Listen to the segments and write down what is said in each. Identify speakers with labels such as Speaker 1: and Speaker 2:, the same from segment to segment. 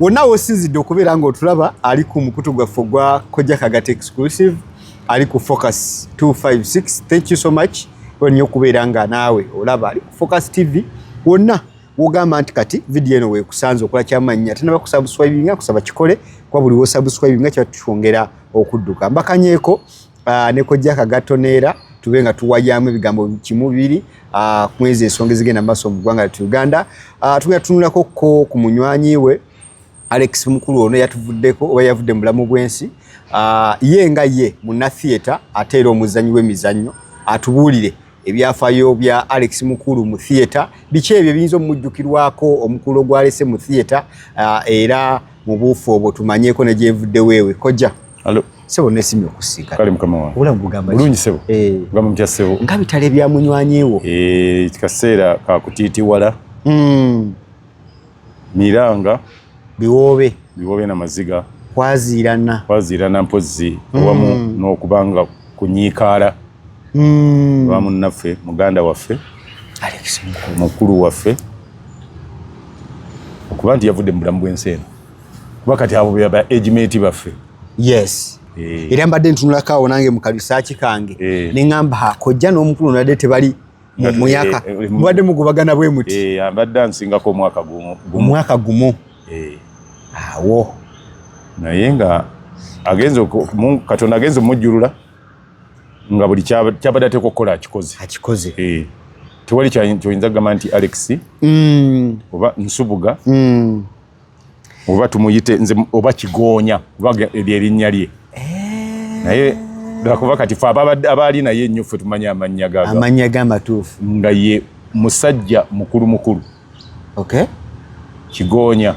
Speaker 1: wonna wosinzidde okubeera ng'otulaba ali ku mukutu gwaffe gwa Kojja Kagata exclusive ali ku Focus 256. Thank you so much nnyo okubeera nga naawe olaba ali ku Focus TV. Wonna wogamba nti kati vidiyo eno weekusanze okola kyamanya tanaba kusubscribinga kusaba kikole kwa buli wosubscribinga kyatwongera okudduka. Mbakanyeeko ne Kojja Kagata neera tube nga tuwayamu ebigambo kimu bibiri ku mwezi ensonga ezigenda maaso mu ggwanga lyattu Uganda. Tunatunulako ku munywanyi we Alex mukulu ono yatuvuddeko oba yavudde mu bulamu bw'ensi. Ye nga ye munna theatre ate era omuzannyi w'emizannyo atubuulire ebyafaayo bya Alex mukulu mu theatre, biki ebyo ebiyinza omujjukirwako omukulu ogwalese mu theatre era mu buufu obwo tumanyeeko ne gyevudde weewe. Kojja sebo nesimye okusiika
Speaker 2: kale mukama wange
Speaker 1: obulamu bugamba
Speaker 2: bulungi sebo ngamba mutya sebo
Speaker 1: nga bitale bya munywanyiwo
Speaker 2: kaseera kakutiitiwala miranga biwobe na maziga kwaziirana mpozzi wamu n'okubanga kunyiikaala wamu naffe muganda waffe
Speaker 1: Alex
Speaker 2: mukulu waffe okuba nti yavudde mu bulamu bw'ensi eno kuba kati abo ba agimenti baffe.
Speaker 1: Yes. Era mbadde ntunulako awo nange mu kalisaaki kange ne ŋŋamba Kojja n'omukulu nadde tebali mu muyaka mubadde mugubagana bwe muti.
Speaker 2: Mbadde ansingako omwaka gumu.
Speaker 1: Awo
Speaker 2: naye nga Katonda agenze omujjulula nga buli kyabadde ateeka okukola akikoze. Tewali kyoyinza kugamba nti Alex oba Nsubuga oba tumuyite nze oba Kigoonya oba lyerinnya lye. Naye lwakuba kati ffe abaali naye ennyo ffe tumanya amannya
Speaker 1: g'amatuufu
Speaker 2: nga ye musajja mukulu.
Speaker 1: Okay.
Speaker 2: Kigoonya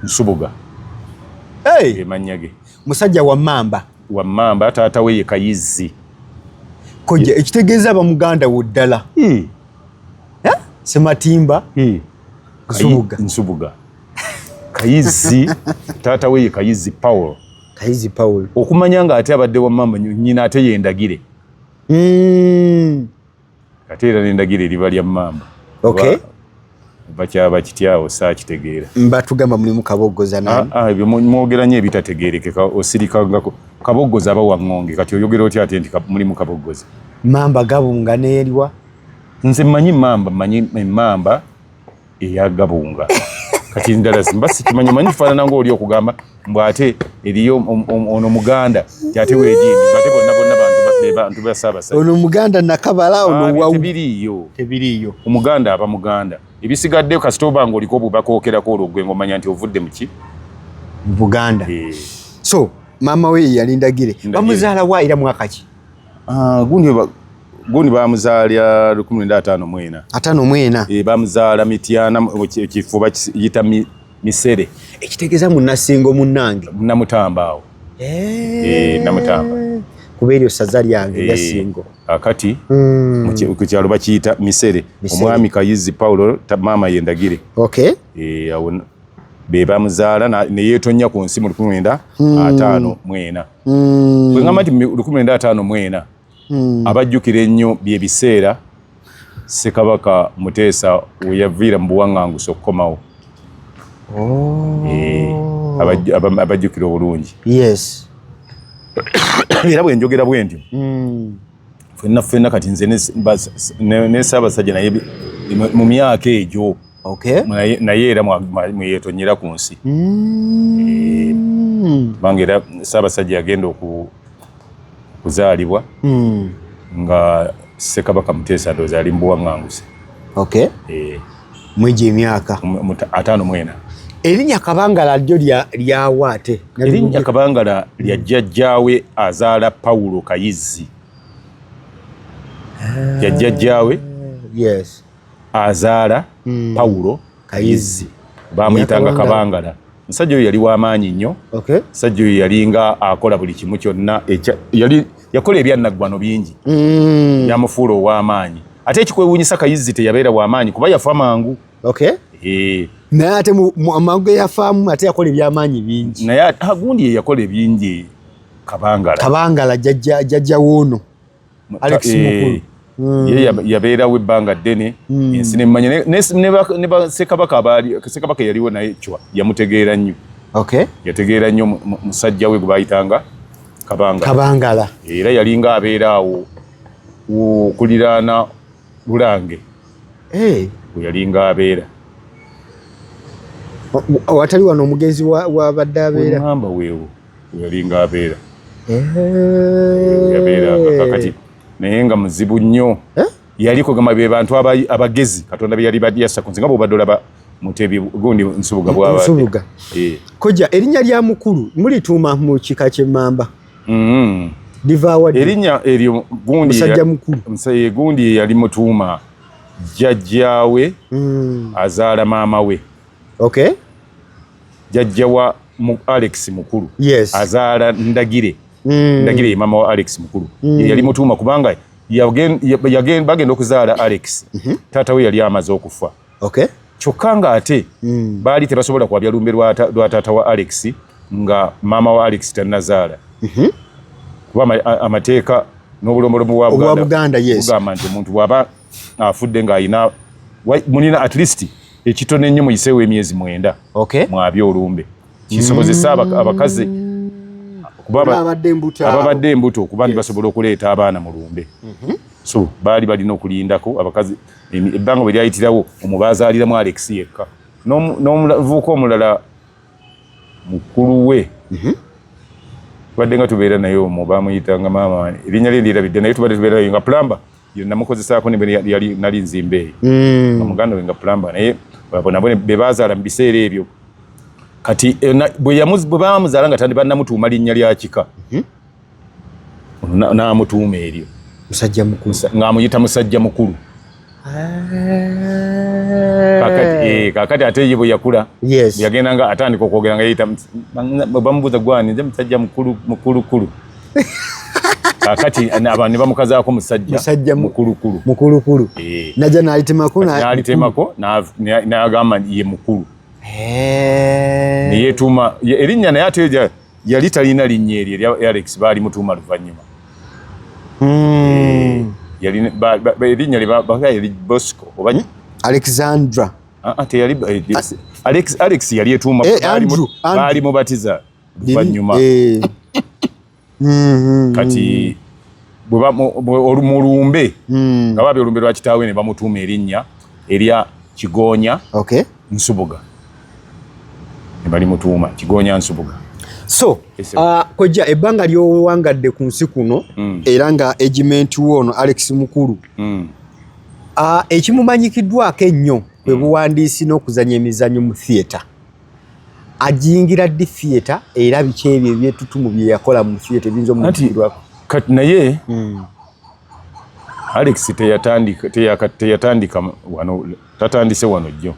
Speaker 2: Nsubuga emannya ge.
Speaker 1: Musajja wa Mamba
Speaker 2: taata we ye Kayizzi.
Speaker 1: Kojja ekitegeeza abamuganda wo ddala Sematimba
Speaker 2: Nsubuga Kayizzi taata we ye Kayizzi Paul. Okumanya nga ate abadde wa Mamba nnyina ate yendagire ate era n'endagire eriba lya Mamba.
Speaker 1: Okay.
Speaker 2: Bakyaba kityawo saakitegeera.
Speaker 1: Mbatugamba mulimu Kaboggoza nani?
Speaker 2: Ebyo mwogera nnyo ebitategeerekeka osirikangako. Kaboggoza aba waŋŋonge kati oyogera otya ate nti mulimu Kaboggoza.
Speaker 1: Mamba Gabunga neeriwa?
Speaker 2: Nze mmanyi Mamba eya Gabunga. Kati ndala simba sikimanyi faanana ng'oli okugamba mbw ate eriyo ono Muganda ate weegindi ate bonna bantu ba Ssaabasajja.
Speaker 1: Ono Muganda Nakabala ono wawu.
Speaker 2: Tebiriiyo. Omuganda aba Muganda. Ebisigadde kasita oba ng'oliko obubaka okerako olwo gwe ng'omanya nti ovudde mu ki?
Speaker 1: Buganda. So maama we yalindagire. Bamuzaala wa era mwaka ki?
Speaker 2: Gundi bamuzaala 1954.
Speaker 1: 54.
Speaker 2: Bamuzaala Mityana kifo bakiyita Misere.
Speaker 1: Ekitegeeza munnasingo munnange.
Speaker 2: Namutamba awo. Namutamba.
Speaker 1: Kuba eryo ssaza lyange lya Singo.
Speaker 2: Akati ku kyalo bakiyita Misere. Omwami Kayizzi Paulo maama yendagire.
Speaker 1: Okay.
Speaker 2: Awo be bamuzaala ne yeetonya ku nsi mu 1954. Bwe ngamba nti 1954 abajjukira ennyo bye biseera Ssekabaka Muteesa we yaviira mu buwaŋŋanguzi okukomawo. Abajjukira obulungi.
Speaker 1: Yes.
Speaker 2: Era bwe njogera bwe ntyo ffenna kati nze ne Ssaabasajja naye mu myaka egyo.
Speaker 1: Okay.
Speaker 2: Naye era mweyeetonyera ku nsi. Kubanga era Ssaabasajja yagenda okuzaalibwa nga Ssekabaka Muteesa ndowooza ali mu buwaŋŋanguzi.
Speaker 1: Okay. Mwegyo emyaka
Speaker 2: 54.
Speaker 1: Erinnya Kabangala lyo lyawa ate?
Speaker 2: Erinnya Kabangala lya jjajjaawe azaala Paulo Kayizzi. Jjajjaawe azaala Paulo Kayizzi. Bamuyitanga Kabangala. Musajja oyo yali w'amaanyi nnyo. Musajja oyo yalinga akola buli kimu kyonna. Yakola ebyannaggwano bingi. Yamufuula ow'amaanyi. Ate ekikwewuunyisa Kayizzi teyabeera w'amaanyi kuba yafa mangu. Naye
Speaker 1: ate amangu ge yafaamu ate yakola ebyamaanyi bingi.
Speaker 2: Naye gundi yakola ebingi Kabangala
Speaker 1: jjajja w'ono Alex mukulu.
Speaker 2: ye yabeerawo ebbanga ddene ensi nemmanya ne Ssekabaka yaliwo naye chwa yamutegeera nnyo. Yategeera nnyo musajja we gwe baayitanga Kabangala era yalinga abeera awo okuliraana Lulange bwe yalinga abeera.
Speaker 1: Watali wano omugenzi wabadde abeera
Speaker 2: ngamba weewo yalinga abeera yabeera kakati naye nga muzibu nnyo yaliko gama be bantu abagezi Katonda be yali badiyasa kunsinga bw'obadde olaba Mutebi gundi Nsubuga bw'abadde.
Speaker 1: Kojja erinnya lya mukulu mulituuma mu kika ky'emmamba. Erinnya
Speaker 2: eryo gundi
Speaker 1: musajja mukulu
Speaker 2: gundi yali mutuuma jjajjaawe azaala maama we. Jjajja wa Alex mukulu azaala Ndagire. Ndagire maama wa Alex mukulu yali mutuuma kubanga bagenda okuzaala Alex taata we yali amaze okufa. Kyokka nga ate baali tebasobola kwabya lumbe lwa taata wa Alex nga maama wa Alex tannazaala. Kuba amateeka n'obulombolomo bwa Buganda bugamba nti omuntu bw'aba afudde ng'ayina munina at least ekitono ennyo muyiseewo emyezi 9 mwabya olumbe kisobozesa abakazi ababadde embuto kuba basobola okuleeta abaana mu lumbe. So baali balina okulindako abakazi ebbanga bwe lyayitirawo omubaazaaliramu Alex yekka n'omuvuuka omulala mukulu we tubadde nga tubeera naye omwo baamuyitanga maama erinnya lye ndirabidde naye tubadde tubeera naye nga Plamba namukozesaako nali nzimbe eyo omuganda we nga Plamba naye nabo be baazaala mu biseera ebyo kati bwe baamuzaala nga bannamutuuma linnya lya kika n'amutuuma eryo ng'amuyita musajja mukulu. Kakati ate ye bwe yakula yagenda nga atandika okwogera nga yeyita bamubuuza gwani nze musajja mukulukulu. Kakati abantu ne bamukazaako musajja mukulukulu najja n'alitemako n'agamba ye mukulu neyetuuma erinnya naye ate yali talina linnya eryo erya Alex baali mutuuma luvannyuma. Erinnya yali Bosco oba
Speaker 1: Alexandra
Speaker 2: teyali Alex yali etuuma baali mubatiza luvannyuma. Kati mu lumbe nga babya olumbe lwa kitaawe ne bamutuuma erinnya erya Kigonya Nsubuga ne bali mutuuma Kigonya Nsubuga.
Speaker 1: So kojja ebbanga ly'owangadde ku nsi kuno era nga egiment wono Alex mukulu ekimumanyikiddwako ennyo bwe buwandiisi n'okuzanya emizannyo mu theatre. Ajingira ddi theatre era biki ebyo ebyetutumu bye yakola mu theatre ebiyinza omukirwako.
Speaker 2: Kati naye Alex teyatandika wano tatandise wano jjo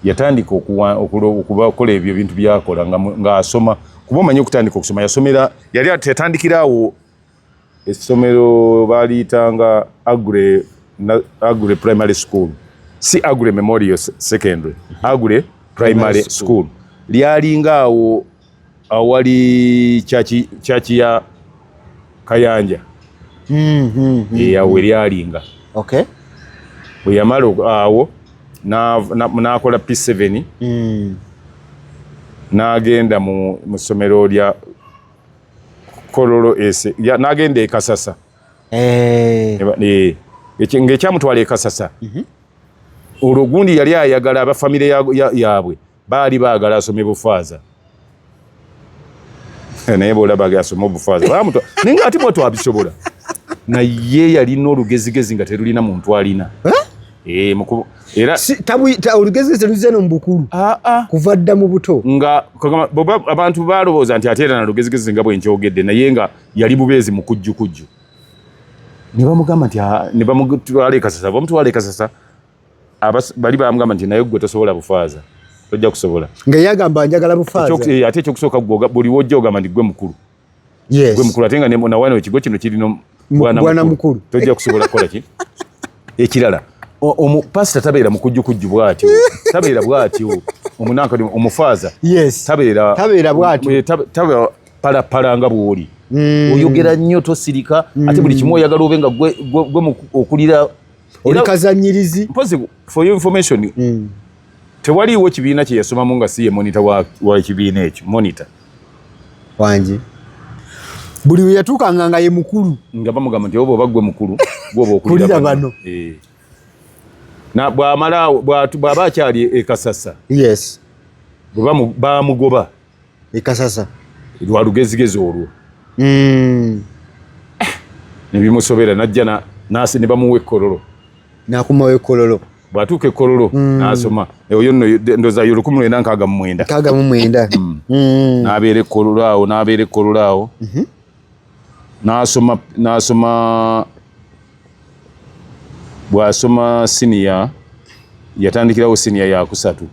Speaker 2: yatandika okukola ebyo bintu byakola ng'asoma kuba omanyi okutandika okusoma yasomera yali yatandikirawo essomero baaliyitanga Agure Primary School si Agure Memorial Secondary Agure Primary School lyalinga awo awali chachi ya Kayanja awo lyalinga bwe yamala awo n'akola P7 n'agenda mu ssomero lya Kololo ese n'agenda e Kasasa ng'ekyamutwala e Kasasa olwo gundi yali ayagala abafamire yaabwe baali baagala asome bufaaza naye bw'olabaga asome obufaaza naye nga ate bwe twabisobola naye yalina olugezigezi nga terulina muntu alina era
Speaker 1: olugezi teruze no mu bukulu kuva dda mu buto
Speaker 2: nga abantu balowooza nti ate era na lugezigezi nga bwenkyogedde naye nga yali bubeezi mu kujjukujju ne bamugamba nti ne bamutwala e Kasasa bamutwala e Kasasa bali bamugamba nti naye gwe tosobola bufaaza tojja kusobola
Speaker 1: nga yagamba njagala bufaaza
Speaker 2: ate ekyokusooka buli wojja ogamba nti gwe mukulu gwe mukulu ate nga nawano ekigo kino kirina bwana mukulu tojja kusobola kukola ki ekirala omupasita tabeera mu kujjukujju bw'atyo tabeera bw'atyo omunanka omufaaza tabeera bw'atyo tabeera palapala nga bw'oli oyogera nnyo tosirika ate buli kimu oyagala obe nga gwe okulira
Speaker 1: olikazanyirizi.
Speaker 2: For your information, tewaliiwo kibiina kye yasomamu nga si ye monitor wa kibiina ekyo monitor
Speaker 1: wangi buli we yatuukanga nga ye mukulu
Speaker 2: nga bamugamba nti oba gwe mukulu gwoba
Speaker 1: okulira bano.
Speaker 2: Na bw'aba akyali e Kasasa,
Speaker 1: yes,
Speaker 2: bwe bamugoba
Speaker 1: e Kasasa
Speaker 2: lwa lugezigezi olwo ne bimusobera najja nasi ne bamuwa ekkololo
Speaker 1: n'akumawo ekkololo.
Speaker 2: bw'atuuka ekkololo n'asoma oyo nno ndoza yo 1969 n'abeera ekkololo awo n'asoma bw'asoma siniya yatandikirawo siniya yakusatu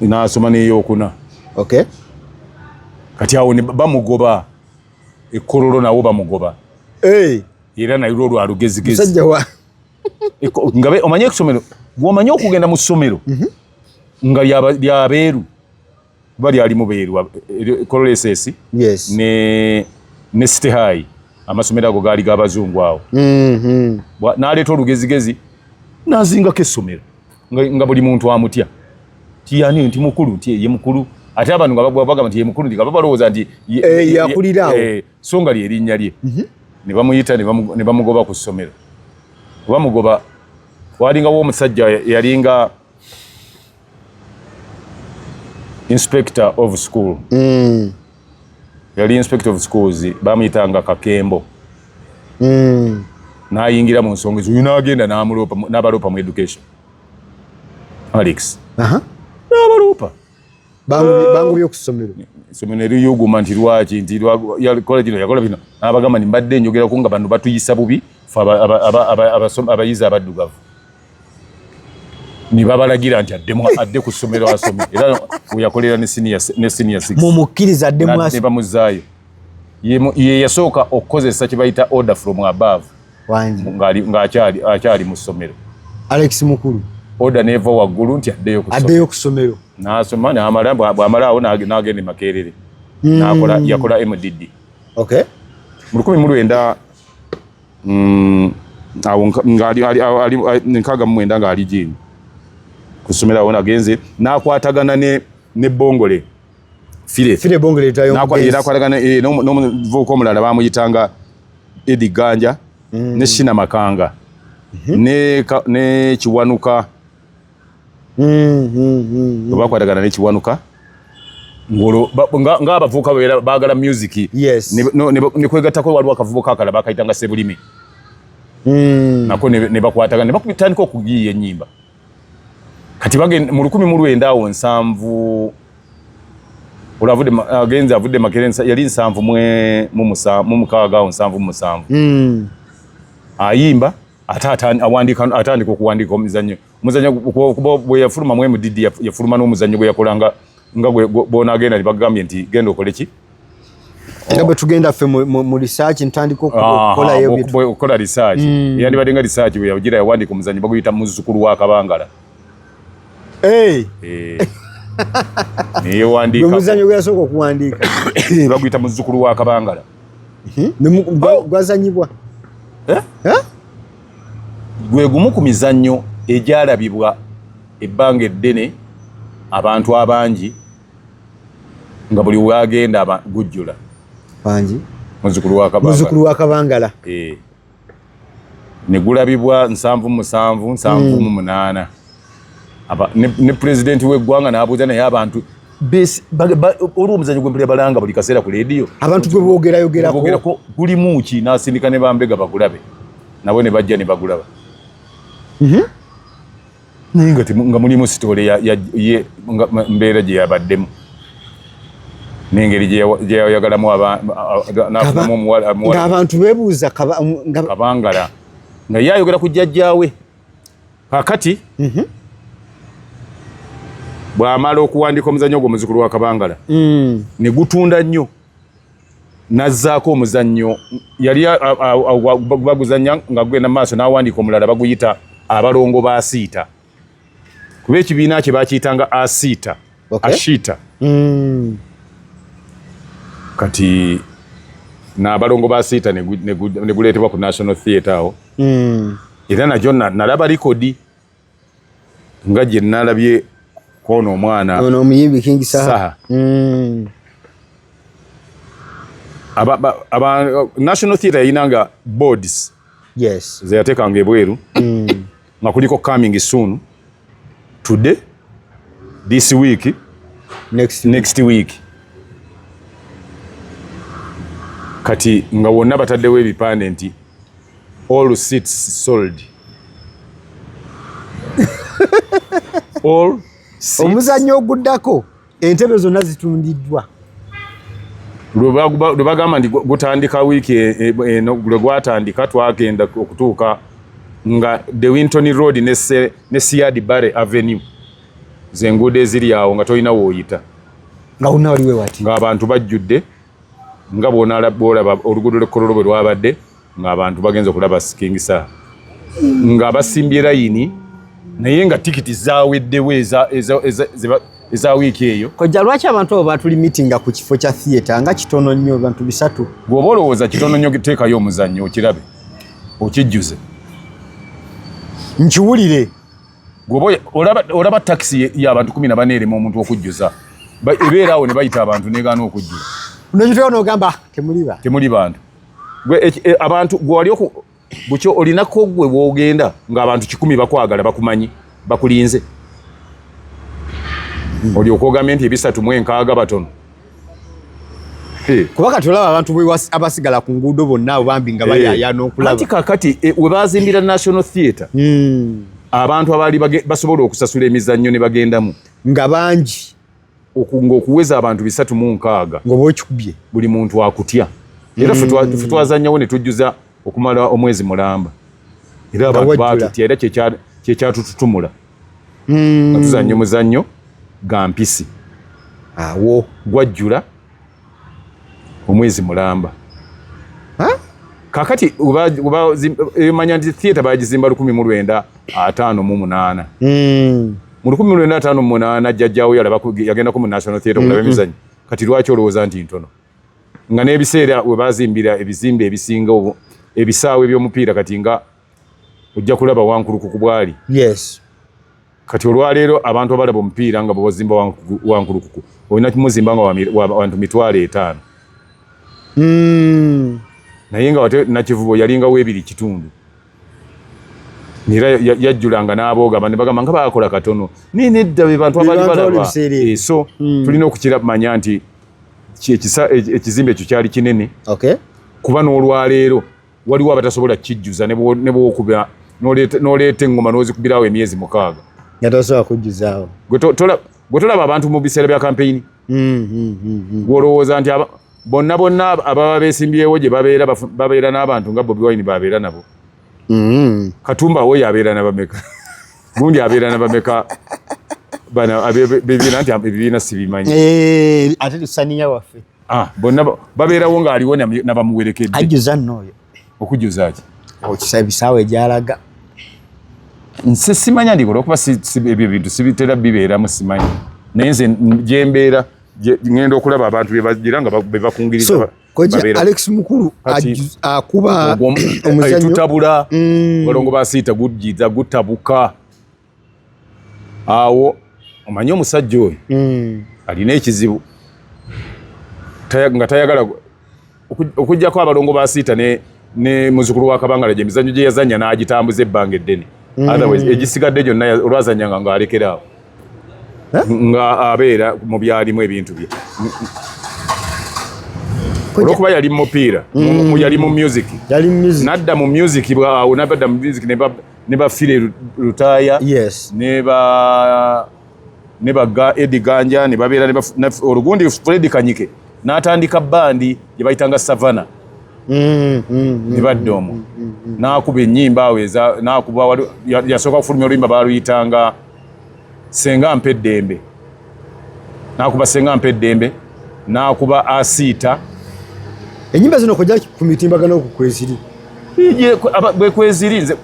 Speaker 2: n'asoma n'eyokuna.
Speaker 1: Okay.
Speaker 2: Kati awo ne bamugoba ekkololo nawo bamugoba era nayo lwa lugezigezi
Speaker 1: musajja wa
Speaker 2: nga omanye ekusomero gw'omanye okugenda mu ssomero nga lyabeeru bali ali mu beeru ekkololo SS ne City High amasomero ago gaali g'abazungu awo n'aleeta olugezigezi n'azingako essomero nga buli muntu amutya tiyani nti mukulu nti ye mukulu ate abantu nga bagamba nti ye mukulu ndi nga balowooza nti
Speaker 1: yakulira awo
Speaker 2: so nga lyerinnya lye ne bamuyita ne bamugoba ku ssomero. Bamugoba walingawo omusajja yalinga inspector of school yali inspector of schools bamuyitanga Kakembo n'ayingira mu nsonga ezo n'agenda n'abaloopa mu education Alex n'abaloopa
Speaker 1: bangubye okusomero
Speaker 2: essomero eriyuguma nti lwaki nti yakola kino yakola bino n'abagamba ni mbadde njogerako nga bano batuyisa bubi fe abayizi abaddugavu ni babalagira nti adde ku ssomero asome era weyakolera ne senior 6
Speaker 1: mumukkiriza addemu
Speaker 2: ne bamuzaayo ye yasooka okukozesa kye bayita order from above ng'akyali mu ssomero.
Speaker 1: Alex mukulu
Speaker 2: order neeva waggulu nti
Speaker 1: addeyo ku ssomero
Speaker 2: n'asoma bw'amalaawo n'agenda e Makerere yakola MDD.
Speaker 1: Okay.
Speaker 2: Mu 1900 awo nkaaga mu mwenda ng'ali jini ku ssomero awo nagenze n'akwatagana ne Bongole Fire
Speaker 1: Bongole
Speaker 2: n'akwatagana n'omuvubuka omulala baamuyitanga Eddie Ganja ne Shina Makanga ne Kiwanuka bakwatagana ne Kiwanuka ng'abavubuka baagala music ne kwegattako waliwo akavubuka akala bakayitanga Sebulimi nako ne bakwatagana ne bakutandika okugiya ennyimba. Kati mu 1907 agenze avudde Makerere yali 7 ayimba atandika okuwandika omuzannyo bwe yafuluma mu MDD yafuluma n'omuzannyo gwe yakolanga nga bonaagenda nebagambye nti genda okole ki
Speaker 1: nga bwe tugenda ffe mu research ntandika
Speaker 2: okukola research yandibadde nga research bwe yagira yawandika omuzannyo baguyita muzzukulu wa Kabangala neyewandika
Speaker 1: omuzannyo gwe yasooka okuwandiika
Speaker 2: baguyita muzzukulu wa Kabangala
Speaker 1: gwazanyibwa
Speaker 2: gwe gumu ku mizannyo egyalabibwa ebbanga eddene abantu abangi nga buli wagenda gujjula
Speaker 1: bangi
Speaker 2: muzzukulu wa Kabangala ne gulabibwa 7 ne pulezidenti w'eggwanga n'abuuza naye abantu olwo omuzannyo gw'empulira balanga buli kaseera ku leediyo
Speaker 1: abantu gwe boogerayogerako
Speaker 2: gulimu ki n'asindika ne bambega bagulabe nabo ne bajja ne bagulaba naye nga mulimu sitoole mbeera gye yabaddemu n'engeri gye yayagalamu
Speaker 1: ng'abantu beebuuza
Speaker 2: Kabangala nga ye ayogera ku jjajjaawe kakati bw'amala okuwandika omuzannyo ogwo muzzukulu wa Kabangala ne gutunda nnyo n'azzaako omuzannyo yali baguzannya nga gugenda maaso n'awandika omulala baguyita abalongo ba Asiita kuba ekibiina kye bakiyitanga Asiita Ashiita kati n'abalongo ba Siita ne guleetebwa ku National Theatre awo era nakyo nalaba likodi nga gye nalabye kono omwana
Speaker 1: ono omuyimbi King Saha
Speaker 2: National Theatre yayinanga boards zeyateekanga ebweru nga kuliko coming soon, today, this week, next week. Kati nga wonna bataddewo ebipande nti all seats sold. All seats.
Speaker 1: Omuzannyo oguddako entebe zonna zitundiddwa.
Speaker 2: Lwe bagamba nti gutandika wiiki eno gwe gwatandika twagenda okutuuka nga the Winton Road ne Siad Barre Avenue zenguudo eziri awo nga tolina wooyita.
Speaker 1: Nga wonna waliwe wati.
Speaker 2: Ng'abantu bajjudde nga bw'olaba oluguudo lw'ekkololo bwe lwabadde ng'abantu bagenze okulaba King Saha. Nga basimbye layini naye nga tikiti zaaweddewo eza wiiki eyo.
Speaker 1: Kojja lwaki abantu abo batuli mitinga ku kifo kya theatre nga kitono nnyo abantu 3?
Speaker 2: Bw'oba olowooza kitono nnyo teekayo omuzannyo okirabe okijjuze.
Speaker 1: Nkiwulire.
Speaker 2: Olaba taxi y'abantu 14 erema omuntu okujjuza. Ebeera awo ne bayita abantu negaana okujjula.
Speaker 1: Nojuteo n'ogamba
Speaker 2: temuli bantu. Abantu gwali bukyo olinako gwe wogenda ng'abantu 10 bakwagala bakumanyi bakulinze. Oli okogambye nti 306 batono.
Speaker 1: Kubanga tulaba abantu abasigala ku nguudo bonna abo bambi nga bayaya n'okulaba.
Speaker 2: Ati kakati we bazimbira National Theatre. Abantu abaali basobola okusasula emizannyo ne bagendamu
Speaker 1: nga bangi
Speaker 2: okuweza abantu 306
Speaker 1: ngoba okikubye
Speaker 2: buli muntu akutya. Era ffe twazannyawo ne tujjuza okumala omwezi mulamba. Era abantu batutya era kyekyatututumula. Nga tuzannyo muzannyo ga mpisi.
Speaker 1: Awo
Speaker 2: gwajjula omwezi mulamba. Kakati manya nti theatre bagizimba 1958. Mu 1958 jjajjaawo yagendako mu National Theatre okulaba emizannyo. Kati lwaki olowooza nti ntono? Nga n'ebiseera we bazimbira ebizimbe ebisinga ebisaawe eby'omupiira kati nga ojja kulaba Wankulukuku bwali. Kati olwaleero abantu abalaba omupiira nga bw'ozimba Wankulukuku olina kumuzimba nga wantu 5,000. Naye nga Nakivubo yalinga weebiri kitundu. Nira yajjulanga n'abooga ne bagamba nga baakola katono. Nedda be bantu abali balaba. So tulina okukimanya nti ekizimbe ekyo kyali kinene. Kuba n'olwaleero waliwo abatasobola kijjuza ne bw'okuba n'oleeta engoma n'ozikubirawo emyezi 6.
Speaker 1: Nga tosobola kujjuzaawo.
Speaker 2: Gwe tolaba abantu mu biseera bya kampeyini. Gw'olowooza nti bonna ababa beesimbyewo gye babeera n'abantu nga Bobi Wine babeera nabo. Katumba oyo abeera n'abameka. Gundi abeera n'abameka. Bebiina nti ebibiina sibimanyi.
Speaker 1: Ate tusaniya waffe.
Speaker 2: Bonna babeerawo ng'aliwo n'abamuwerekedde.
Speaker 1: Ajjuza nno oyo.
Speaker 2: Okujjuza ki?
Speaker 1: Okisa ebisaawe gy'alaga.
Speaker 2: Nse simanya ndi olwokuba ebyo bintu sibitera bibeeramu simanyi. Naye nze gye mbeera ngenda okulaba abantu bebagira nga bebakungiriza.
Speaker 1: Koja Alex Mukulu akuba omuzannyo
Speaker 2: tutabula balongo ba Siita gujjiza gutabuka. Awo omanyi omusajja oyo alina ekizibu nga tayagala okujjako abalongo ba Siita ne muzukulu wa Kabangala gye emizannyo gye yazannya n'agitambuza ebbanga eddene. Otherwise egisigadde gyonna olwazannyanga ng'alekeraawo nga abeera mu byalimu ebintu bye. Olwokuba yali mu mupiira yali mu music n'adda mu music bwawo n'abadda mu music ne bafire Lutaaya ne ba Eddie Ganja ne babeera olugundi Fred Kanyike n'atandika bandi gye bayitanga Savannah ne badda omwo n'akuba ennyimba awo yasooka kufulumya oluyimba baaluyitanga Senga Mpa Eddembe. N'akuba Senga Mpa Eddembe n'akuba Asiita.
Speaker 1: Ennyimba zino kojja ku mitimbagano okwo kweziri.
Speaker 2: Bwe kweziri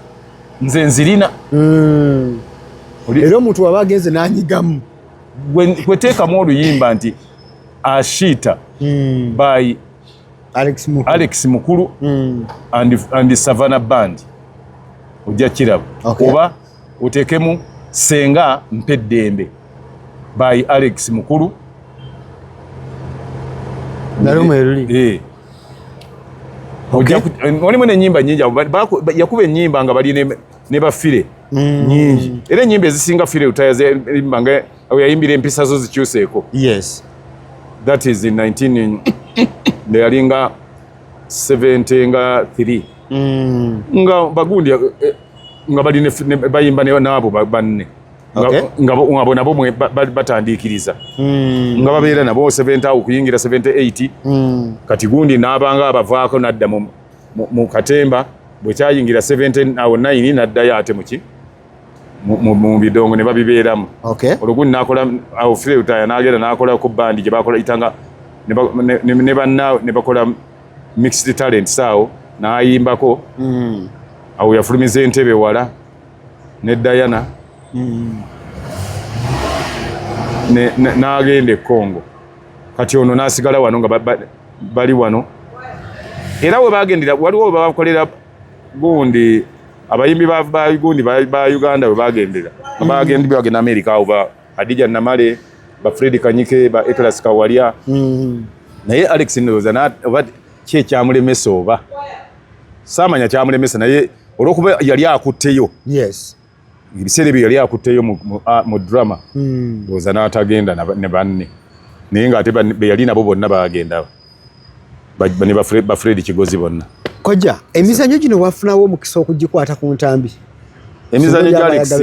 Speaker 2: nze nzirina.
Speaker 1: Era omuntu waba agenze n'anyigamu.
Speaker 2: Gwe teekamu oluyimba nti Ashita by Alex Mukulu and Savannah Band. Ujja kiraba. Oba utekemu Senga Mpeddembe by Alex Mukulu.
Speaker 1: Narumeruli.
Speaker 2: Wali mwene nyimba nyingi yakuba ennyimba nga bali ne bafire nyingi. Era ennyimba ezisinga fire utayaze nga yayimbira empisa zo zikyuseeko.
Speaker 1: Yes.
Speaker 2: That is in 19 yalinga 73 nga bagundi nga bali bayimba nabo banne nga nabo batandikiriza nga babeera nabo 70 okuyingira 78 kati gundi n'abanga abavaako nadda mu katemba bwe kyayingira 79 naddayo ate mu bidongo ne babibeeramu. Olugundi n'akola awo fire utaya n'agenda n'akola ku bandi gye bakola itanga ne banna ne bakola mixed talent saawo n'ayimbako awo yafulumiza entebe wala ne Diana n'agenda e Congo kati ono n'asigala wano nga bali wano era we bagendera waliwo we bakolera gundi abayimbi ba gundi ba Uganda we bagendera bagenda America awo ba Adija Namale ba Fred Kanyike ba Eklas Kawalia naye Alex Ndoza oba kye kyamulemesa oba samanya kyamulemesa naye olwokuba yali akutteyo.
Speaker 1: Yes.
Speaker 2: Ebiseera bye yali akutteyo mu drama Ndoza n'atagenda ne banne naye ng'ate be yali nabo bonna bagenda ne ba Fred Kigozi bonna.
Speaker 1: Kojja emizanyo gino wafunawo omukisa okugikwata ku ntambi.
Speaker 2: Emizanyo gya Alex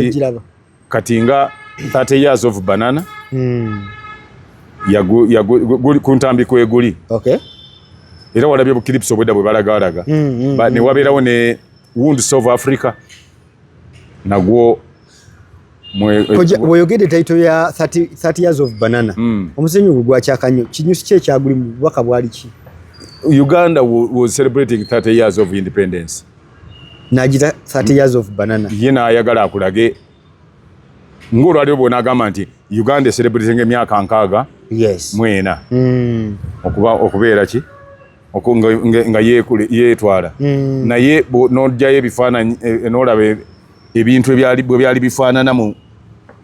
Speaker 2: kati nga 30 years of banana ku ntambi kweguli. Era walabye bu clips obwedda bwe balagalaga ne wabeerawo ne Wounds of Africa nagwo
Speaker 1: weyogedde title ya 30 years of banana omusenyu gwakyakanyo kinyusi kye kyaguli mu bubaka bwali ki?
Speaker 2: Uganda was celebrating 30 years of independence.
Speaker 1: Najita 30 years of banana.
Speaker 2: Yena ayagala akulage ngolo ali obona agamba nti Uganda celebrating emyaka nkaaga.
Speaker 1: Yes.
Speaker 2: Mwena. Okubeera ki? Nga yetwala. Naye n'ojjayo ebifaananyi n'olaba ebintu ebyali bifaanana mu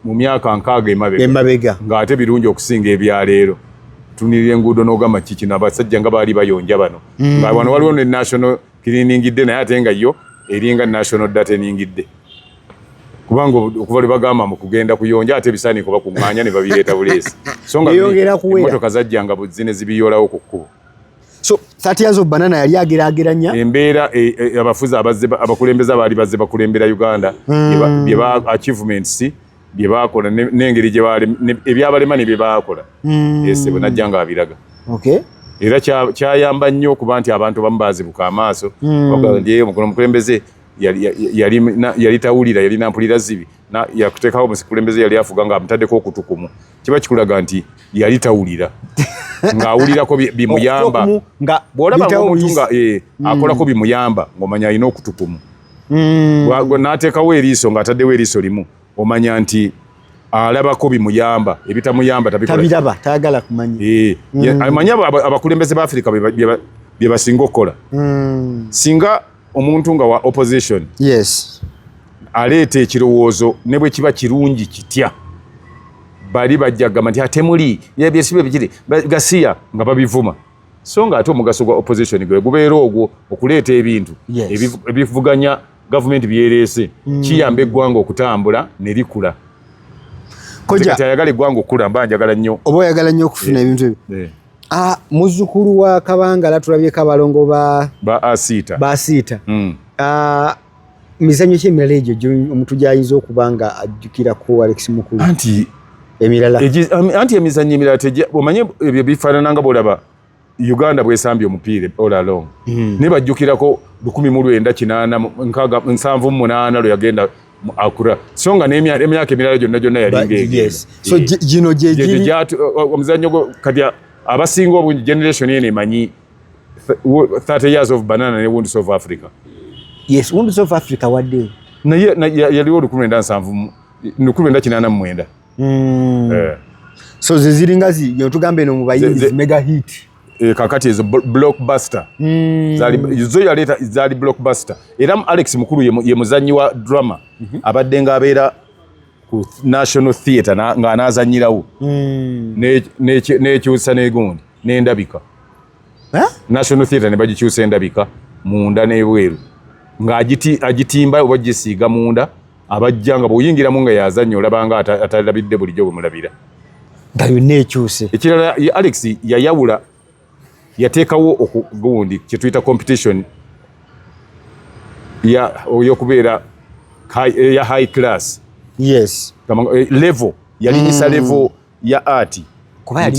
Speaker 2: myaka nkaaga emabega. Ng'ate birungi okusinga ebyaleero. Tunirira enguudo n'ogamba kiki n'abasajja nga baali bayonja bano. Nga wano waliwo ne national cleaningidde naye ate nga yo eringa national data eningidde. Kubanga okuva lwe bagamba mu kugenda kuyonja ate bisaani kuba kuŋŋaanya ne babireeta buleesi. So nga emmotoka zajjanga zine zibiyolawo ku kkubo.
Speaker 1: So 30 years of banana yali ageraageranya
Speaker 2: embeera abafuzi abakulembeze abaali bazze bakulembera Uganda achievements bye baakola n'engeri gye ebyabalema ne bye baakola ese bonajja nga abiraga. Era kyayamba nnyo okuba nti abantu bamu baazibuka amaaso ndiye omukulembeze yali tawulira yalina mpulira zibi yakuteekawo omukulembeze yali afuga nga amutaddeko okutukumu kiba kikulaga nti yali tawulira ng'awulirako bimuyamba bw'olaba ng'omuntu nga akolako bimuyamba ng'omanya alina okutukumu n'ateekawo eriiso ng'ataddewo eriiso limu omanya nti alabako bimuyamba ebitamuyamba
Speaker 1: tabiraba tayagala kumanya.
Speaker 2: Amanya abakulembeze ba Africa bye basinga okukola singa omuntu nga wa opposition aleeta ekirowoozo ne bwe kiba kirungi kitya bali bajja gamba nti ate muli byesibe bikiri gasiya nga babivuma so nga ate omugaso gwa opposition gwe gubeera ogwo okuleeta ebintu ebivuganya gavumenti byereese kiyamba eggwanga okutambula ne likula. Kati ayagala eggwanga okukula mba njagala nnyo
Speaker 1: oba oyagala nnyo okufuna ebintu ebyo. Muzzukulu wa Kabangala tulabyeko abalongo ba Asiita. Mizanyo ki emirala egyo omuntu gy'ayinza okuba nga ajjukirako Alex Mukulu? Emirala
Speaker 2: anti emizanyo emirala omanye ebyo bifaanana nga bw'olaba Uganda bw'esambye omupiira all along ne bajjukirako 1978 lwe yagenda akura so nga n'emyaka emirala gyonna yali
Speaker 1: so gino gyegiri
Speaker 2: omuzannyo kati abasinga obungi generation eno emanyi 30 years of banana ne Wounds of Africa.
Speaker 1: Yes, Wounds of Africa wadde
Speaker 2: naye yaliwo 1989.
Speaker 1: So ziringa yo tugambe no mubayinzi mega hit.
Speaker 2: Kakati ezo blockbuster. Zo yaleta zali blockbuster. Era Alex Mukulu ye muzanyi wa drama. Abadde nga abeera ku National Theatre nga anazanyirawo. Nekyusa n'egundi n'endabika. National Theatre ne bagikyusa endabika munda n'ebweru. Nga agitimba oba gisiiga munda abajja nga bw'oyingiramu nga yazannya olabanga atalabidde bulijjo bwe mulabira.
Speaker 1: Nga yonna ekyuse.
Speaker 2: Ekirala Alex yayawula yateekawo okugundi kye tuyita competition y'okubeera ya high class.
Speaker 1: Yes.
Speaker 2: Level yalinyisa level ya art.
Speaker 1: Kuba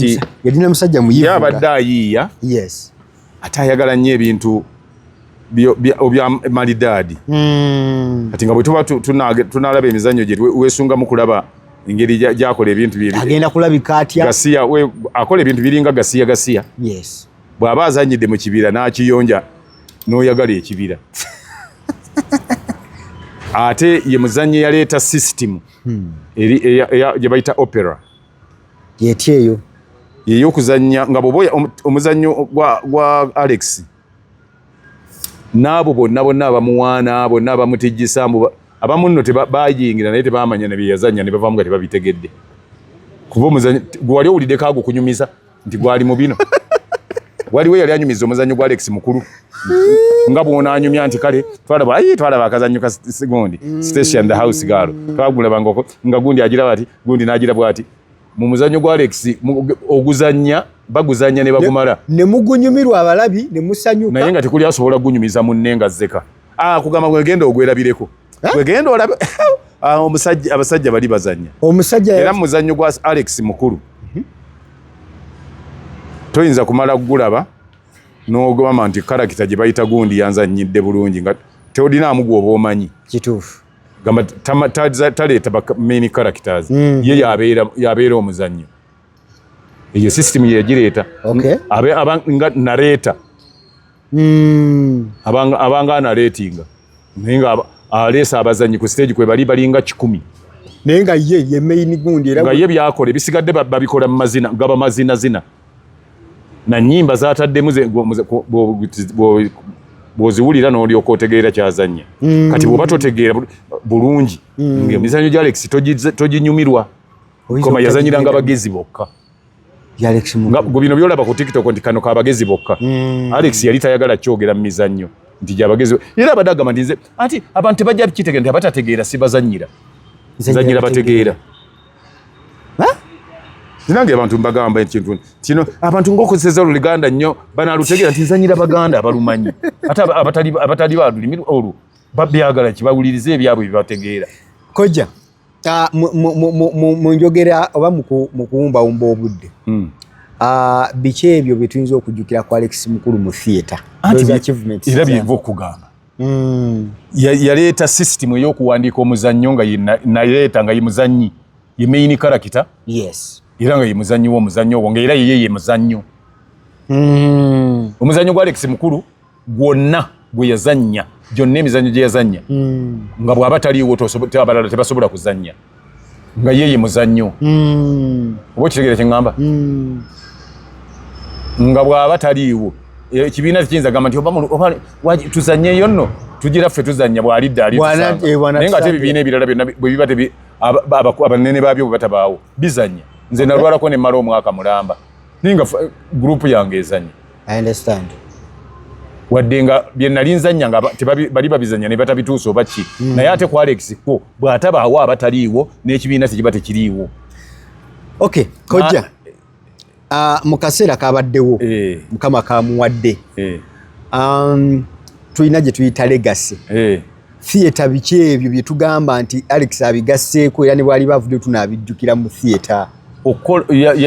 Speaker 1: yalina musajja muyivu.
Speaker 2: Yabadde ayiiya.
Speaker 1: Yes.
Speaker 2: Ate ayagala nnyo ebintu bya malidaadi. Kati nga bwe tuba tunalaba emizannyo gye weesungamu kulaba engeri gy'akola ebintu bye.
Speaker 1: Agenda kulabika atya.
Speaker 2: Gasiya akola ebintu biringa gasiya.
Speaker 1: Yes.
Speaker 2: Bw'aba azannyidde mu kibira n'akiyonja n'oyagala ekibira. Ate ye muzannyi yaleeta system gye bayita opera.
Speaker 1: Yetya eyo.
Speaker 2: Ey'okuzannya nga bw'oba omuzannyo gwa Alex n'abo bonna abamuwaana bonna abamutijjisa abamu nno bayingira naye tebamanya ne bye yazannya ne bavaamu nga tebabitegedde. Kuba omuzannyo gwe wali owuliddeko ago okunyumiza nti gwali mu bino. Waliwo yali anyumiza omuzannyo gwa Alex Mukulu nga bw'onaanyumya nti kale twalaba akazannyo ka gundi Station the House Girl twagulaba nga gundi agiraba ati gundi n'agiraba ati mu muzannyo gwa Alex oguzannya baguzannya ne bagumala
Speaker 1: ne mugunyumirwa abalabi ne musanyuka
Speaker 2: naye nga tekuli asobola gunyumiza munne nga zzeka kugamba gwegenda ogwerabireko gwegenda olabe abasajja bali bazannya era mu muzannyo gwa Alex Mukulu toyinza kumala gulaba n'ogamba nti karakita gye bayita gundi yanzannyidde bulungi nga teodinaamu gwoba omanyi
Speaker 1: kituufu
Speaker 2: gamba taleeta main characters ye yabeera omuzannyo eyo system yegireeta nga nareta abanga anaratinga naye nga aleesa abazannyi ku stage kwe balinga 10
Speaker 1: naye nga ye main gundi era
Speaker 2: nga ye byakola ebisigadde babikola mu mazina gaba mazina na nnyimba zataddemu bw'oziwulira n'olyoka otegeera kyazannya kati bw'oba totegeera bulungi ng'emizannyo gya Alex toginyumirwa koma yazanyiranga bagezi bokka bino byolaba ku TikTok nti kano kabagezi bokka Alex yali tayagala kyogera mu mizannyo nti gyabagezi era abadde agamba nti nze ati abantu tebajja kitegeera nti abatategeera si bazannyira nzannyira bategeera Ninange abantu mbagamba ekintu kino abantu ng'okozesa Oluganda nnyo banalutegeera nti nzannyira Baganda abalumanyi ate abatali balulimi olwo babyagala kibawulirize ebyabwe bibategeera.
Speaker 1: Kojja mu njogera oba mu kuwumbawumba obudde biki ebyo bye tuyinza okujjukira ku Alex Mukulu mu theatre
Speaker 2: era byeva okugamba yaleeta system ey'okuwandiika omuzannyo nga naleeta nga ye muzannyi ye main character.
Speaker 1: Yes.
Speaker 2: Era nga ye muzannyi w'omuzannyo ogwo ngaera ye muzannyo omuzannyo gwa Alex Mukulu gwonna gwe yazannya gyonna emizannyo gye yazannya nga bw'aba taliiwo abalala tebasobola kuzannya nga ye muzannyo oba okitegeera kye ŋŋamba nga bw'aba taliiwo ekibiina kiyinza gamba nti oba tuzannyeyo nno tugira ffe tuzannya bw'alidde naye nga ate ebibiina ebirala byonna bwe biba abanene baabyo bwe batabaawo bizannya nze nalwalako ne mmala omwaka mulamba ninga gurupu yange ezannya.
Speaker 1: I understand.
Speaker 2: Wadde nga bye nali nzannya nga bali babizannya ne batabituusa oba ki naye ate ku Alex ko bw'atabaawo abataliiwo n'ekibiina tekiba tekiriiwo.
Speaker 1: Okay, Kojja mu kaseera kabaddewo Mukama kamuwadde tulina gye tuyita legacy. Theatre biki ebyo bye tugamba nti Alex abigasseeko era ne bwali bavudde tunaabijjukira mu theatre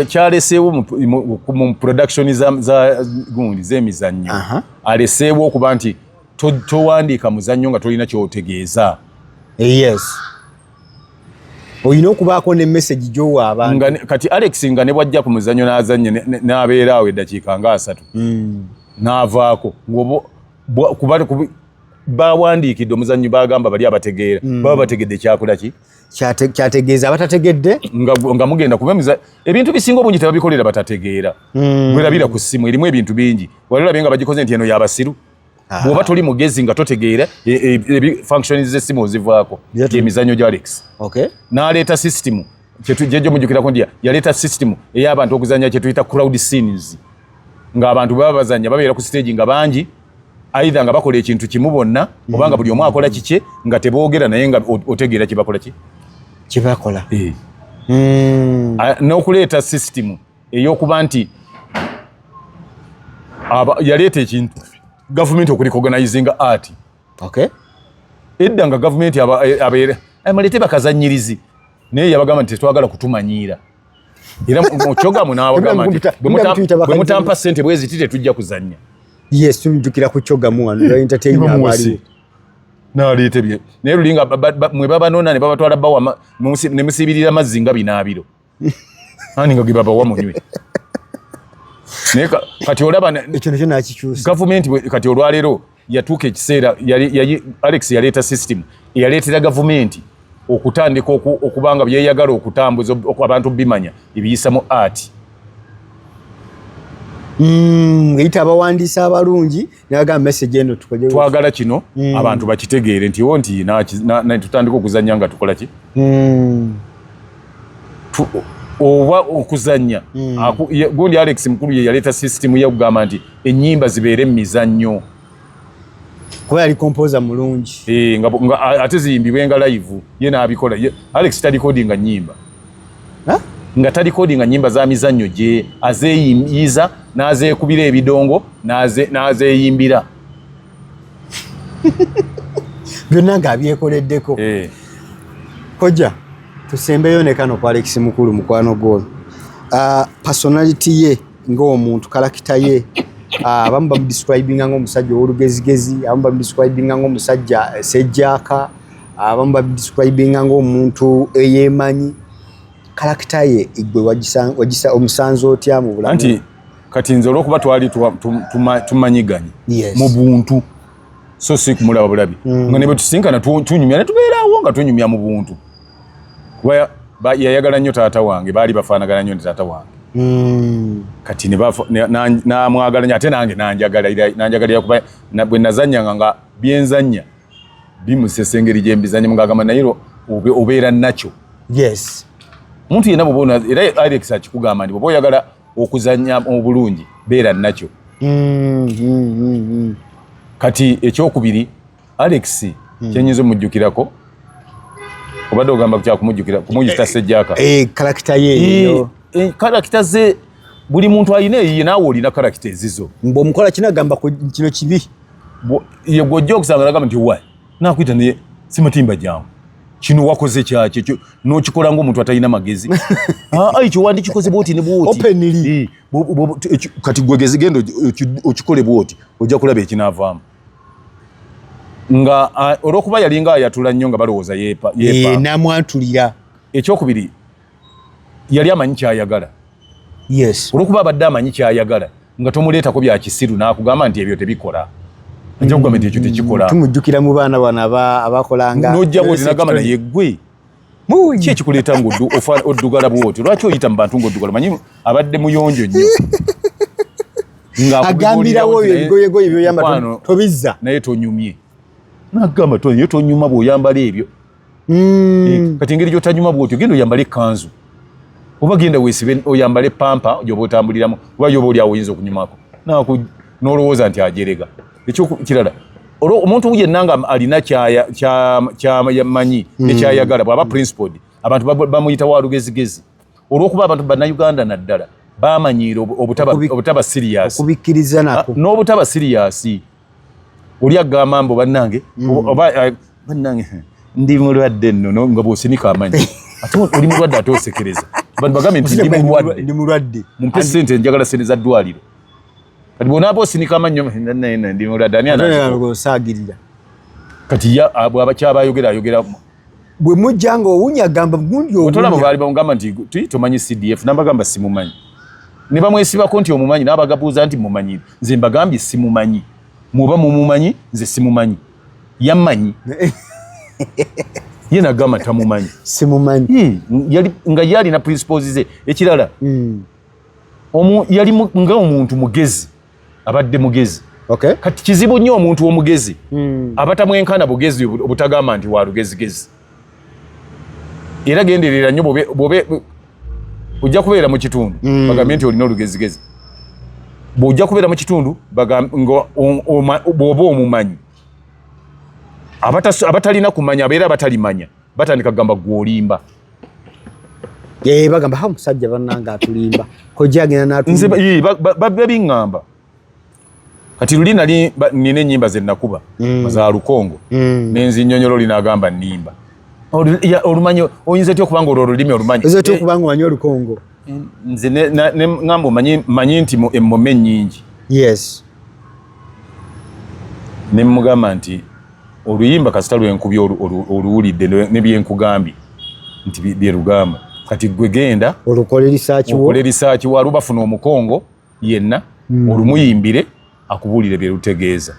Speaker 1: kyaleseewo mu production za gundi z'emizannyo aleseewo okuba nti towandiika muzannyo nga tolina kyotegeeza. Yes, olina okubaako ne message gy'owa abantu.
Speaker 2: Kati Alex nga ne bwajja ku muzannyo n'azannye n'abeeraawo eddakiika nga 3 n'avaako bawandiikidde omuzannyo bagamba bali abategeera baba bategedde kyakola ki
Speaker 1: kyategeeza abatategedde
Speaker 2: nga mugenda kubamiza ebintu bisinga obungi tebabikolera batategeera bwerabira ku ssimu erimu ebintu bingi walirabe nga bagikoze nti eno yabasiru bw'oba toli mugezi nga totegeera functions z'essimu ozivaako emizannyo gya Alex n'aleeta system kyetujjejo mujjukirako ndi yaleeta system ey'abantu okuzannya kye tuyita crowd scenes ng'abantu baba bazannya babeera ku stage nga bangi aidha nga bakola ekintu kimu bonna obanga buli omu akola kike nga teboogera naye nga otegeera kibakola ki
Speaker 1: kibakola
Speaker 2: n'okuleeta system ey'okuba nti yaleeta ekintu gavumenti okurecognizinga art edda nga gavumenti abeera amalete bakazanyirizi naye yabagamba nti tetwagala kutumanyiira era mukyogamu n'abagamba nti bwe mutampa ssente bwezi tetujja kuzannya
Speaker 1: yes tujjukira ku kyogamu wano entertainment abali
Speaker 2: n'aleeta bye naye lulinga mwe babanona ne babatwala bawa ne musibirira mazzi nga binaabiro ani nga gebabawa munywe naye kati olaba
Speaker 1: ekyo nakyo nakikyusa
Speaker 2: gavumenti kati olwaleero yatuuka ekiseera Alex yaleeta system eyaleetera gavumenti okutandika okubanga byeyagala okutambuza abantu bimanya ebiyisa mu art ngeyita abawandiisa abalungi nabagamba message eno twagala kino abantu bakitegeere nti wo nti tutandika okuzannya nga tukola ki oba okuzannya gundi Alex mukulu ye yaleeta system yakugamba nti ennyimba zibeere mu mizannyo
Speaker 1: kuba yali composer mulungi
Speaker 2: nga ate ziyimbibwe nga live ye n'abikola Alex talikodinga nnyimba nga talikodinga nnyimba za mizannyo gye azeeyiyiza n'azeekubira ebidongo n'azeeyimbira
Speaker 1: byonna ng'abyekoleddeko kojja tusembeyo ne kano kwa Alex mukulu mukwano gwo personality ye ng'omuntu karakita ye abamu bamudescribinga ng'omusajja ow'olugezigezi abamu bamudescribinga ng'omusajja sejjaaka abamu bamudescribinga ng'omuntu eyeemanyi karakita ye igwe wagisa omusanzu otya mu bulamu
Speaker 2: anti kati nze olw'okuba twali tumanyiganye mu buntu so si kumulaba bulabi nga ne bwe tusinkana tunyumya ne tubeerawo nga tunyumya mu buntu kuba yayagala nnyo taata wange baali bafaanagana nnyo ne taata wange kati namwagalanya ate nange nanjagalira kuba bwe nazannyanga nga byenzannya bimusesengeri gye mbizannya mugagamba naye obeera nakyo
Speaker 1: yes
Speaker 2: omuntu yenna bw'oba era Alex akikugamba nti bw'oba oyagala okuzannya obulungi beera nakyo kati ekyokubiri Alex kyenyinza omujjukirako obadde ogamba kyakumujjukira kumuyita sejjaaka
Speaker 1: karakita ye
Speaker 2: karakita ze buli muntu alina eyiye naawe olina karakita ezizo
Speaker 1: mbw'omukola kinagamba kino kibi
Speaker 2: gwojja okusanga nagamba nti wa nakwita naye simatimba jangu kino wakoze kyakyo n'okikola ng'omuntu atalina magezi ekyo wandikikoze bwoti ne bwoti kati gwegezi genda okikole bwoti ojja kulaba ekinaavaamu nga olw'okuba yalinga ayatula nnyo nga balowooza yeepa
Speaker 1: namwatulira
Speaker 2: ekyokubiri yali amanyi kyayagala
Speaker 1: yes
Speaker 2: olw'okuba abadde amanyi kyayagala nga tomuleetako bya kisiru n'akugamba nti ebyo tebikola ajja kugamba nti ekyo tekikola
Speaker 1: tumujjukira mu baana bano abakolanga
Speaker 2: n'ojja bwoti nagamba naye ggwe ki ekikuleeta ng'oddugala bwoti lwaki oyita mu bantu ng'oddugala manyi abadde muyonjo nnyo
Speaker 1: agambirawo ebigoyegoye byoyamba tobizza
Speaker 2: naye tonyumye nagamba naye tonyuma bw'oyambala ebyo kati engeri gy'otanyuma bwotyo genda oyambala ekkanzu oba genda weesibe oyambale pampa gyoba otambuliramu oba yoba oli awo oyinza okunyumako n'olowooza nti ajerega ekyokirala omuntu yenna nga alina kyamanyi nekyayagala bw'aba principled abantu bamuyita wa lugezigezi olw'okuba abantu bannayuganda naddala bamanyiire obutaba siriasi
Speaker 1: okubikkiriza nako
Speaker 2: n'obutaba siriasi oli agamba mbo bannange bannange ndi mulwadde nno nga bw'osinika amanyi ate oli mulwadde ate osekereza bantu bagambe nti ndi mulwadde mumpe ssente njagala ssente za ddwaliro kati bw'onaaba osinika amannyo ndi mulwadde ani
Speaker 1: osaagirira
Speaker 2: kati bw'aba kyaba ayogera
Speaker 1: bwe mujja nga owunya gamba gundi
Speaker 2: otolaba baali bamugamba nti tomanyi CDF nabagamba simumanyi ne bamwesibako nti omumanyi n'abagabuuza nti mumanyi nze mbagambye simumanyi muba mumumanyi nze simumanyi yamanyi ye nagamba tamumanyi
Speaker 1: simumanyi
Speaker 2: nga yali na principles ze ekirala yali nga omuntu mugezi abadde mugezi kati kizibu nnyo omuntu omugezi abatamwenkana bugezi obutagamba nti wa lugezigezi era genderera nnyo bobe ojja kubeera mu kitundu bagambye nti olina olugezigezi bw'ojja kubeera mu kitundu bw'oba omumanyi abatalina kumanya abeera abatalimanya batandika kugamba gw'olimba
Speaker 1: bagamba omusajja bannanga atulimba kojja agenda
Speaker 2: babiŋŋamba kati luli nali nina ennyimba ze nakuba za Lukongo n'enzinyonyolo linagamba nnimba olumanyi oyinza otya okubanga olwo olulimi olumanyi
Speaker 1: oyinza otya okubanga omanyi Olukongo
Speaker 2: nze ne ŋŋamba manyi nti emmome nnyingi
Speaker 1: yes
Speaker 2: ne mugamba nti oluyimba kasita lwenkubye oluwulidde ne byenkugambye nti bye lugamba kati gwe genda okole risaaki wali bafuna omukongo yenna olumuyimbire akubuulire bye lutegeeza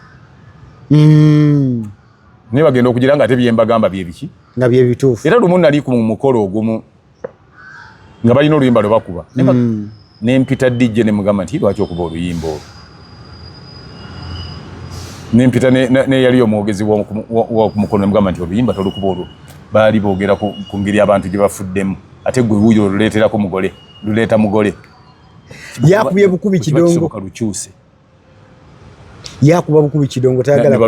Speaker 2: naye bagenda okugira nga ate byembagamba byebiki
Speaker 1: nga bye bituufu
Speaker 2: era lumu nali ku mukolo ogumu nga balina oluyimba lwe bakuba nempita dijje ne mugamba nti lwaki okuba oluyimba olwo nempita neyali omwogezi wokumukono nemugamba nti oluyimba tolukuba olwo baali boogera ku ngeri abantu gye bafuddemu ate gwe wuyo luleeterako mugole luleeta mugole
Speaker 1: yakubye bukubi kidongo
Speaker 2: lukyuse
Speaker 1: yakuba bukubi kidongo tayagala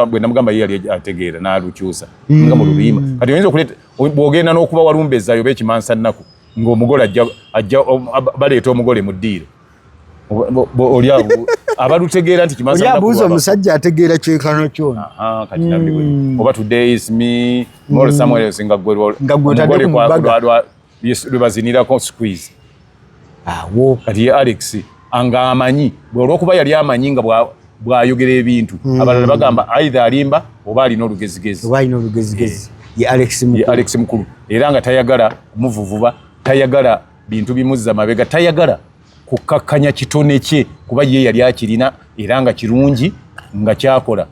Speaker 2: bwe namugamba ye yali ategeera n'alukyusa ngamba oluyimba kati oyinza okuleta bw'ogenda n'okuba walumbeza yoba ekimansa nnaku ng'omugole ajja baleeta omugole mu ddiiro oli abalutegeera nti kimansa nnaku
Speaker 1: abuuza omusajja ategeera kyekano kyona
Speaker 2: kati nabuli oba today is me tomorrow somewhere else nga gwe
Speaker 1: otadde ku mbaga
Speaker 2: lwe bazinirako squeeze
Speaker 1: awo
Speaker 2: kati ye Alex anga amanyi olw'okuba yali amanyi nga bw'ayogera ebintu abalala bagamba either alimba oba alina olugezigezi ye Alex mukulu era nga tayagala kumuvuvuba tayagala bintu bimuzza mabega tayagala kukakkanya kitone kye kuba ye yali akirina era nga kirungi nga kyakola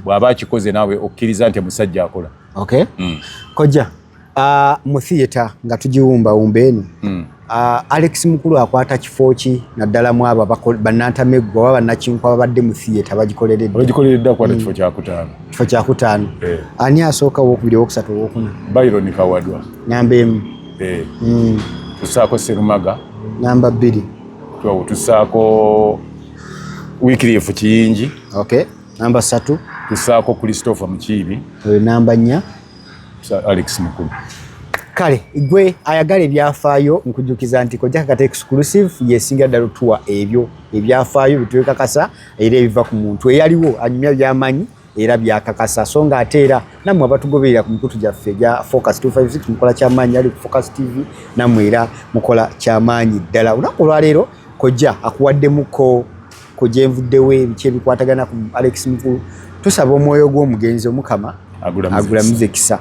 Speaker 2: bw'aba akikoze naawe okkiriza nti musajja akola
Speaker 1: kojja mu theatre nga tugiwumbawumba eno Alex mukulu akwata kifo ki naddala mu abo bannantameggwa oba bannakinkwa babadde mu theatre
Speaker 2: bagikoleredde akwata kifo kyakutaano ani asooka wokubiri wokusatu wokuna Byron Kawadwa
Speaker 1: namba emu
Speaker 2: tusaako Serumaga
Speaker 1: namba 2
Speaker 2: tusaako Wycliffe Kiyingi
Speaker 1: namba 3
Speaker 2: tusaako Christopher Mukiibi
Speaker 1: namba 4
Speaker 2: Alex mukulu
Speaker 1: kale gwe ayagala ebyafaayo nkujjukiza nti Kojja Kakata exclusive yesinga ddala otuwa ebyo ebyafaayo bitwekakasa era ebiva ku muntu eyaliwo anyumya byamanyi era byakakasa so nga ate era nammwe abatugoberera ku mikutu gyaffe gya Focus 256 mukola kyamaanyi ali ku Focus TV nammwe era mukola kyamaanyi ddala olunaku olwaleero Kojja akuwaddemuko Kojja envuddewo ebiki ebikwatagana ku Alex mukulu tusaba omwoyo gw'omugenzi omukama agulamuze kisa